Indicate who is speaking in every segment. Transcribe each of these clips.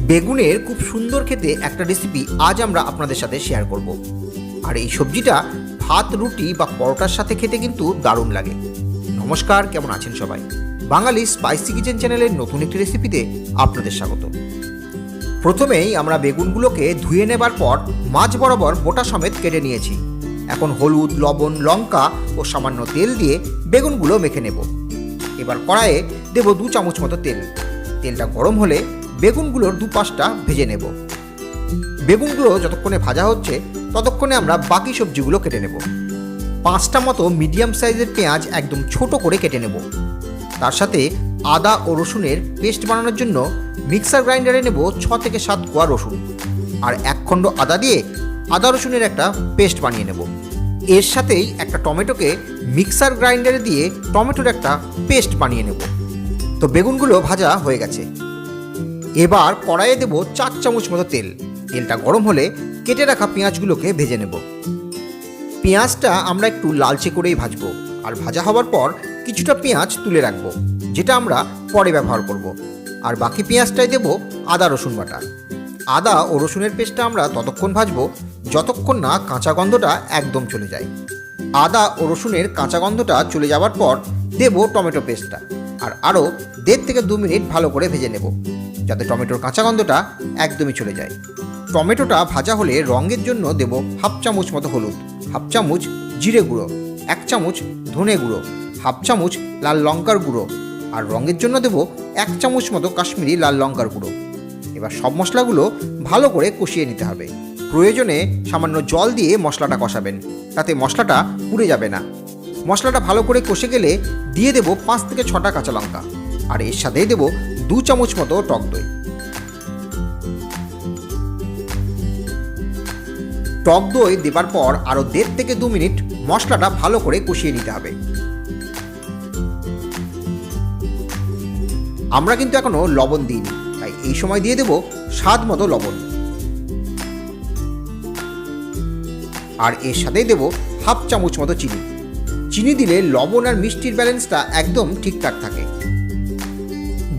Speaker 1: বেগুনের খুব সুন্দর খেতে একটা রেসিপি আজ আমরা আপনাদের সাথে শেয়ার করব। আর এই সবজিটা ভাত, রুটি বা পরোটার সাথে খেতে কিন্তু দারুণ লাগে। নমস্কার, কেমন আছেন সবাই? বাঙালি স্পাইসি কিচেন চ্যানেলের নতুন একটি রেসিপিতে আপনাদের স্বাগত। প্রথমেই আমরা বেগুনগুলোকে ধুয়ে নেবার পর মাঝ বরাবর বোটা সমেত কেটে নিয়েছি। এখন হলুদ, লবণ, লঙ্কা ও সামান্য তেল দিয়ে বেগুনগুলো মেখে নেব। এবার কড়াইয়ে দেব 2 চামচ মতো তেল। তেলটা গরম হলে বেগুনগুলোর দুপাশটা ভেজে নেব। বেগুনগুলো যতক্ষণে ভাজা হচ্ছে ততক্ষণে আমরা বাকি সবজিগুলো কেটে নেব। 5টা মতো মিডিয়াম সাইজের পেঁয়াজ একদম ছোট করে কেটে নেব। তার সাথে আদা ও রসুনের পেস্ট বানানোর জন্য মিক্সার গ্রাইন্ডারে নেব 6 থেকে 7 কোয়া রসুন আর 1 খণ্ড আদা দিয়ে আদা রসুনের একটা পেস্ট বানিয়ে নেব। এর সাথেই একটা টমেটোকে মিক্সার গ্রাইন্ডারে দিয়ে টমেটোর একটা পেস্ট বানিয়ে নেব। তো বেগুনগুলো ভাজা হয়ে গেছে। এবার কড়াইয়ে দেব 4 চামচ মতো তেল। তেলটা গরম হলে কেটে রাখা পেঁয়াজগুলোকে ভেজে নেব। পেঁয়াজটা আমরা একটু লালচে করেই ভাজবো, আর ভাজা হওয়ার পর কিছুটা পেঁয়াজ তুলে রাখবো, যেটা আমরা পরে ব্যবহার করব। আর বাকি পেঁয়াজটাই দেব আদা রসুন বাটা। আদা ও রসুনের পেস্টটা আমরা ততক্ষণ ভাজবো যতক্ষণ না কাঁচা গন্ধটা একদম চলে যায়। আদা ও রসুনের কাঁচা গন্ধটা চলে যাওয়ার পর দেব টমেটো পেস্টটা, আর আরও 1.5 থেকে 2 মিনিট ভালো করে ভেজে নেব, যাতে টমেটোর কাঁচা গন্ধটা একদমই চলে যায়। টমেটোটা ভাজা হলে রঙের জন্য দেব 1/2 চামচ মতো হলুদ, 1/2 চামচ জিরে গুঁড়ো, 1 চামচ ধনে গুঁড়ো, 1/2 চামচ লাল লঙ্কার গুঁড়ো, আর রঙের জন্য দেব 1 চামচ মতো কাশ্মীরি লাল লঙ্কার গুঁড়ো। এবার সব মশলাগুলো ভালো করে কষিয়ে নিতে হবে। প্রয়োজনে সামান্য জল দিয়ে মশলাটা কষাবেন, তাতে মশলাটা পুড়ে যাবে না। মশলাটা ভালো করে কষে গেলে দিয়ে দেব 5 থেকে 6টা কাঁচা লঙ্কা, আর এর সাথেই দেব 2 চামচ মতো টক দই। টক দই দেবার পর আরও 1.5 থেকে 2 মিনিট মশলাটা ভালো করে কষিয়ে নিতে হবে। আমরা কিন্তু এখনো লবণ দিইনি, তাই এই সময় দিয়ে দেব স্বাদ মতো লবণ, আর এর সাথেই দেব 1/2 চামচ মতো চিনি। চিনি দিলে লবণ আর মিষ্টির ব্যালেন্সটা একদম ঠিকঠাক থাকে।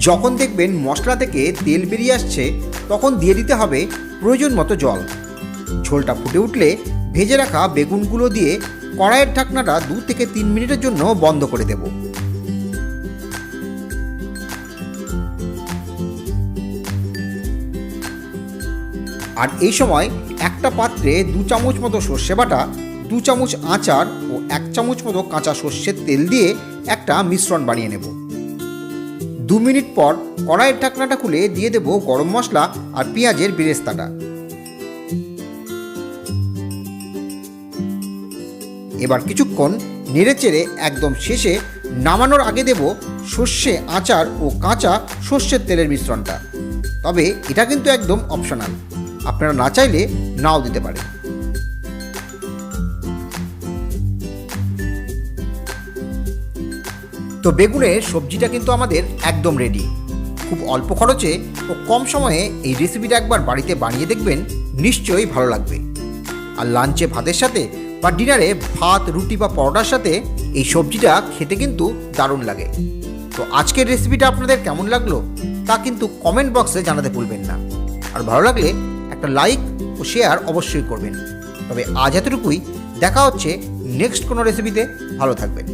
Speaker 1: যখন দেখবেন মশলা থেকে তেল বেরিয়ে আসছে তখন দিয়ে দিতে হবে প্রয়োজন মতো জল। ঝোলটা ফুটে উঠলে ভেজে রাখা বেগুনগুলো দিয়ে কড়াইয়ের ঢাকনাটা 2 থেকে 3 মিনিটের জন্য বন্ধ করে দেব। আর এই সময় একটা পাত্রে 2 চামচ মতো সর্ষে বাটা, 2 চামচ আচার ও 1 চামচ মতো কাঁচা সর্ষের তেল দিয়ে একটা মিশ্রণ বানিয়ে নেব। 2 মিনিট পর কড়াইয়ের ঢাকনাটা খুলে দিয়ে দেব গরম মশলা আর পেঁয়াজের বেরেস্তাটা। এবার কিছুক্ষণ নেড়েচেড়ে একদম শেষে নামানোর আগে দেব সর্ষে, আচার ও কাঁচা সর্ষের তেলের মিশ্রণটা। তবে এটা কিন্তু একদম অপশনাল, আপনারা না চাইলে নাও দিতে পারেন। তো বেগুনের সবজিটা কিন্তু আমাদের একদম রেডি। খুব অল্প খরচে ও কম সময়ে এই রেসিপিটা একবার বাড়িতে বানিয়ে দেখবেন, নিশ্চয়ই ভালো লাগবে। আর লাঞ্চে ভাতের সাথে বা ডিনারে ভাত, রুটি বা পরোটার সাথে এই সবজিটা খেতে কিন্তু দারুণ লাগে। তো আজকের রেসিপিটা আপনাদের কেমন লাগলো তা কিন্তু কমেন্ট বক্সে জানাতে ভুলবেন না। আর ভালো লাগলে একটা লাইক ও শেয়ার অবশ্যই করবেন। তবে আজ এতটুকুই, দেখা হচ্ছে নেক্সট কোনো রেসিপিতে। ভালো থাকবেন।